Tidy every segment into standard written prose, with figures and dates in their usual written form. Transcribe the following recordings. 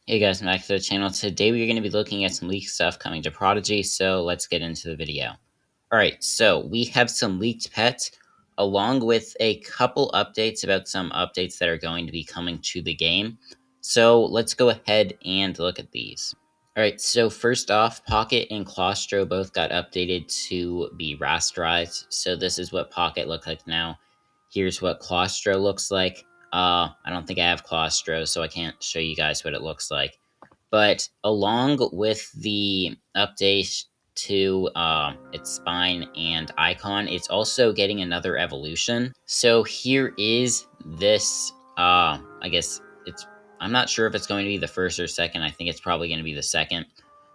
Hey guys, back to the channel. Today we're going to be looking at some leaked stuff coming to Prodigy, so let's get into the video. Alright, so we have some leaked pets, along with a couple updates about some updates that are going to be coming to the game. So let's go ahead and look at these. Alright, so first off, Pocket and Claustro both got updated to be rasterized. So this is what Pocket looks like now. Here's what Claustro looks like. I don't think I have Claustro, so I can't show you guys what it looks like. But along with the update to its spine and icon, it's also getting another evolution. So here is this, I guess I'm not sure if it's going to be the first or second. I think it's probably going to be the second.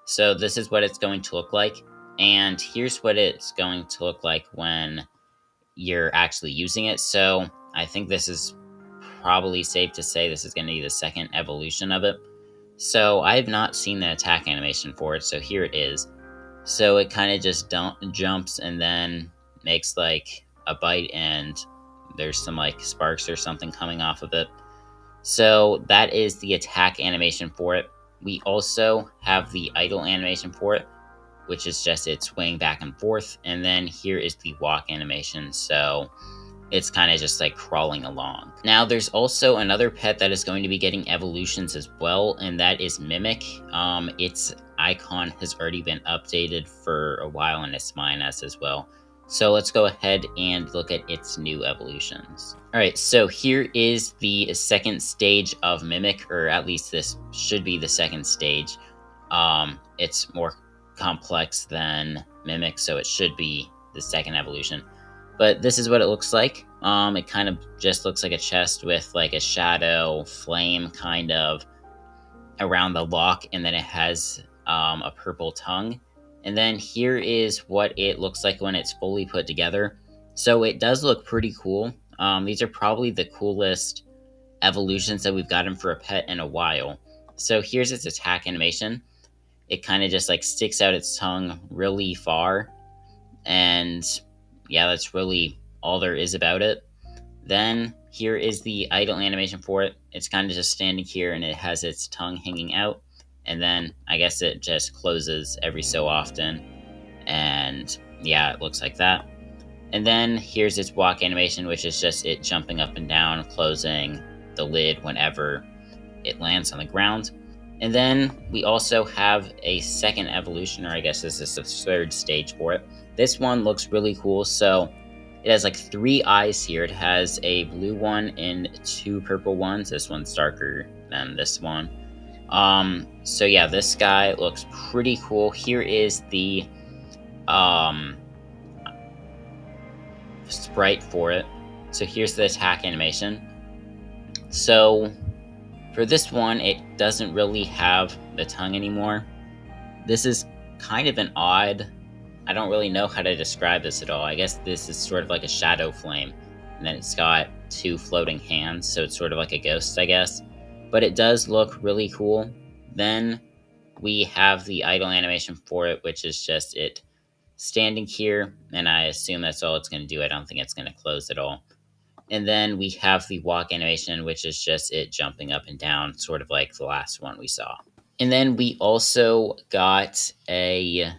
So this is what it's going to look like. And here's what it's going to look like when you're actually using it. So I think this is probably safe to say this is going to be the second evolution of it. So I have not seen the attack animation for it, so here it is. So it kind of just jumps and then makes like a bite, and there's some like sparks or something coming off of it. So that is the attack animation for it. We also have the idle animation for it, which is just it swaying back and forth. And then here is the walk animation. So it's kind of just like crawling along. Now, there's also another pet that is going to be getting evolutions as well, and that is Mimic. Its icon has already been updated for a while, and its mine has as well. So let's go ahead and look at its new evolutions. All right, so here is the second stage of Mimic, or at least this should be the second stage. It's more complex than Mimic, so it should be the second evolution. But this is what it looks like. It kind of just looks like a chest with like a shadow flame kind of around the lock, and then it has a purple tongue. And then here is what it looks like when it's fully put together. So it does look pretty cool. These are probably the coolest evolutions that we've gotten for a pet in a while. So here's its attack animation. It kind of just like sticks out its tongue really far, and yeah, that's really all there is about it. Then here is the idle animation for it. It's kind of just standing here and it has its tongue hanging out. And then I guess it just closes every so often. And yeah, it looks like that. And then here's its walk animation, which is just it jumping up and down, closing the lid whenever it lands on the ground. And then we also have a second evolution, or I guess this is the third stage for it. This one looks really cool. So it has like 3 eyes here. It has a blue one and 2 purple ones. This one's darker than this one. So yeah, this guy looks pretty cool. Here is the sprite for it. So here's the attack animation. So for this one, it doesn't really have the tongue anymore. This is kind of an odd, I don't really know how to describe this at all. I guess this is sort of like a shadow flame, and then it's got 2 floating hands, so it's sort of like a ghost, I guess. But it does look really cool. Then we have the idle animation for it, which is just it standing here, and I assume that's all it's going to do. I don't think it's going to close at all. And then we have the walk animation, which is just it jumping up and down, sort of like the last one we saw. And then we also got a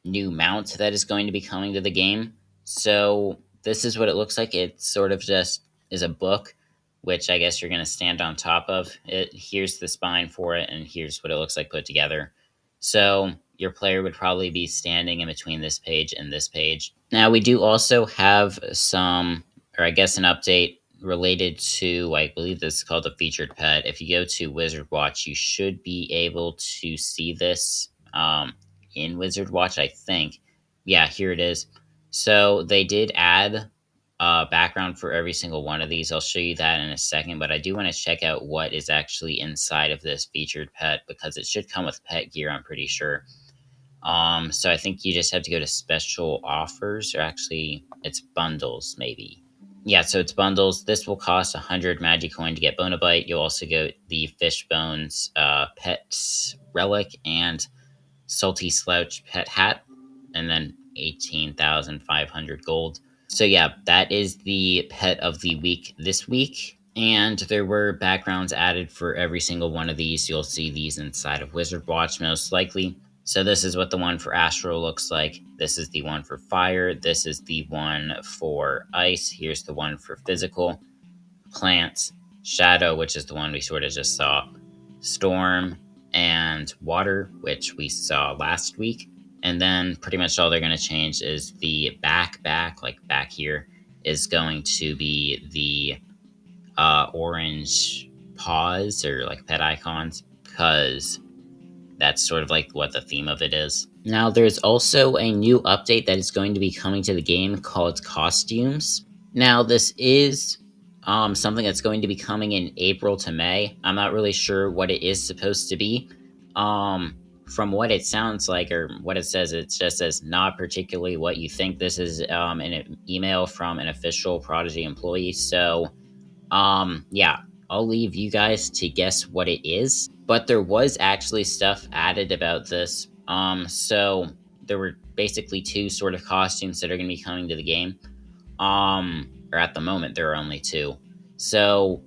new mount that is going to be coming to the game. So this is what it looks like. It sort of just is a book, which I guess you're going to stand on top of it. Here's the spine for it, and here's what it looks like put together. So your player would probably be standing in between this page and this page. Now, we do also have some, or I guess an update related to, I believe this is called a featured pet. If you go to Wizard Watch, you should be able to see this in Wizard Watch, I think. Yeah, here it is. So they did add a background for every single one of these. I'll show you that in a second, but I do want to check out what is actually inside of this featured pet, because it should come with pet gear, I'm pretty sure. So I think you just have to go to special offers, or actually it's bundles, maybe. Yeah, so it's bundles. This will cost 100 Magicoin to get Bonobite. You'll also get the Fishbones Pet Relic and Salty Slouch Pet Hat, and then 18,500 gold. So yeah, that is the pet of the week this week. And there were backgrounds added for every single one of these. You'll see these inside of Wizard Watch most likely. So this is what the one for Astro looks like. This is the one for Fire. This is the one for Ice. Here's the one for Physical. Plants, Shadow, which is the one we sort of just saw. Storm, and Water, which we saw last week. And then pretty much all they're going to change is the back, like back here, is going to be the orange paws or like pet icons, because that's sort of like what the theme of it is. Now, there's also a new update that is going to be coming to the game called Costumes. Now, this is something that's going to be coming in April to May. I'm not really sure what it is supposed to be. From what it sounds like, or what it says, it just says not particularly what you think. This is an email from an official Prodigy employee. So, yeah, I'll leave you guys to guess what it is. But there was actually stuff added about this. So there were basically two sort of costumes that are going to be coming to the game. Or at the moment, there are only two. So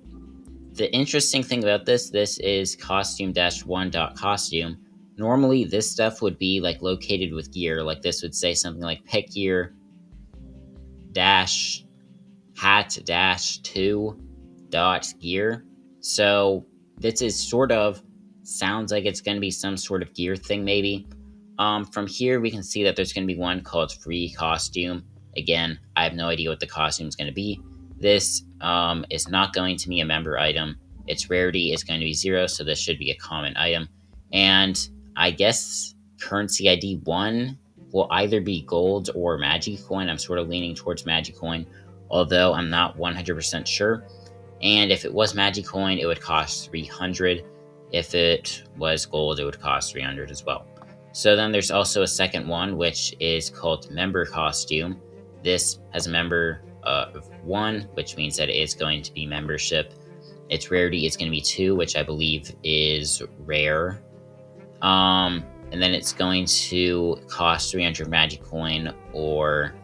the interesting thing about this is costume-1.costume. Normally, this stuff would be like located with gear. Like this would say something like pet gear dash hat dash 2 dot gear. So this is sort of sounds like it's going to be some sort of gear thing, maybe. From here, we can see that there's going to be one called free costume. Again, I have no idea what the costume is going to be. This is not going to be a member item. Its rarity is going to be 0, so this should be a common item. And I guess currency ID 1 will either be gold or Magicoin. I'm sort of leaning towards Magicoin, although I'm not 100% sure. And if it was Magicoin, it would cost 300. If it was gold, it would cost 300 as well. So then there's also a second one, which is called Member Costume. This has a member of 1, which means that it is going to be membership. Its rarity is going to be 2, which I believe is rare. And then it's going to cost 300 Magicoin or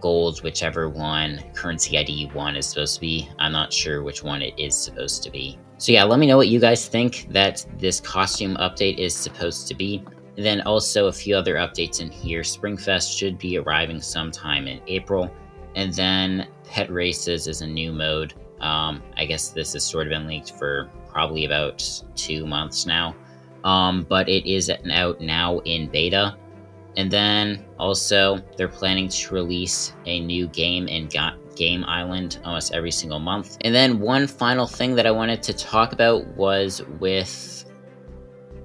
gold, whichever one currency ID 1 is supposed to be. I'm not sure which one it is supposed to be. So yeah, let me know what you guys think that this costume update is supposed to be. And then also a few other updates in here. Springfest should be arriving sometime in April. And then Pet Races is a new mode. I guess this has sort of been leaked for probably about 2 months now. But it is out now in beta. And then also they're planning to release a new game in Game Island almost every single month. And then one final thing that I wanted to talk about was with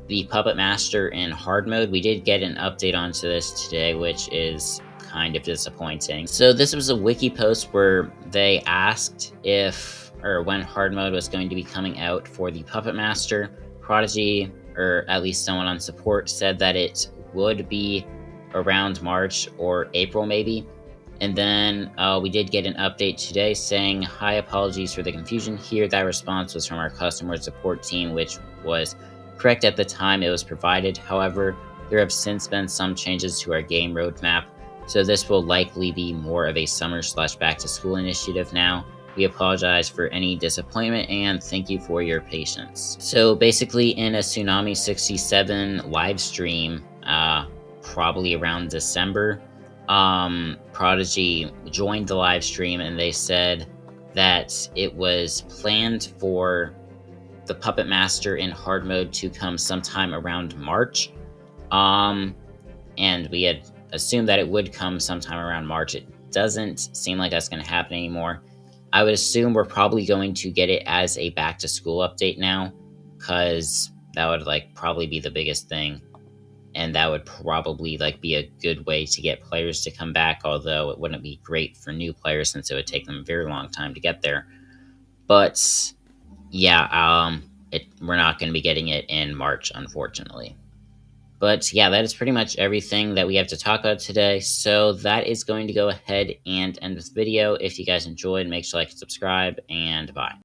the Puppet Master in hard mode. We did get an update onto this today, which is kind of disappointing. So this was a wiki post where they asked if or when hard mode was going to be coming out for the Puppet Master. Prodigy, or at least someone on support, said that it would be around March or April maybe. And then we did get an update today saying, hi, apologies for the confusion here. That response was from our customer support team, which was correct at the time it was provided. However, there have since been some changes to our game roadmap, so this will likely be more of a summer/back to school initiative now. We apologize for any disappointment and thank you for your patience. So basically in a Tsunami 67 live stream, probably around December, Prodigy joined the live stream and they said that it was planned for the Puppet Master in hard mode to come sometime around March. And we had assumed that it would come sometime around March. It doesn't seem like that's going to happen anymore. I would assume we're probably going to get it as a back to school update now, because that would probably be the biggest thing. And that would probably be a good way to get players to come back, although it wouldn't be great for new players since it would take them a very long time to get there. But yeah, we're not going to be getting it in March, unfortunately. But yeah, that is pretty much everything that we have to talk about today. So that is going to go ahead and end this video. If you guys enjoyed, make sure to like and subscribe, and bye.